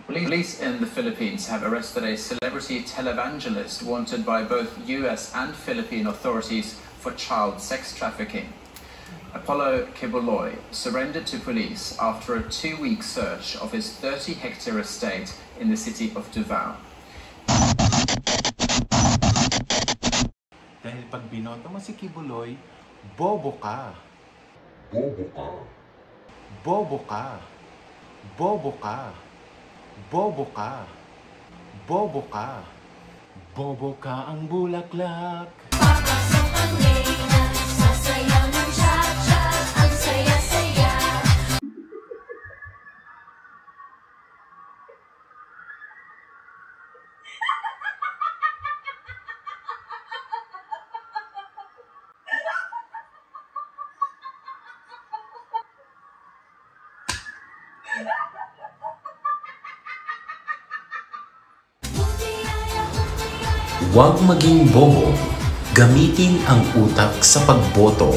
Police in the Philippines have arrested a celebrity televangelist wanted by both US and Philippine authorities for child sex trafficking. Apollo Kibuloy surrendered to police after a 2-week search of his 30-hectare estate in the city of Davao. Dahil pag binoto mo si Kibuloy, bobo ka. Bobo ka. Bobo ka. Bobo ka. Bobo ka. Bobo ka. Bobo ka ang bulaklak. Papasok ang Reyna, sasayaw ng cha-cha, ang saya-saya. Huwag maging bobo. Gamitin ang utak sa pagboto.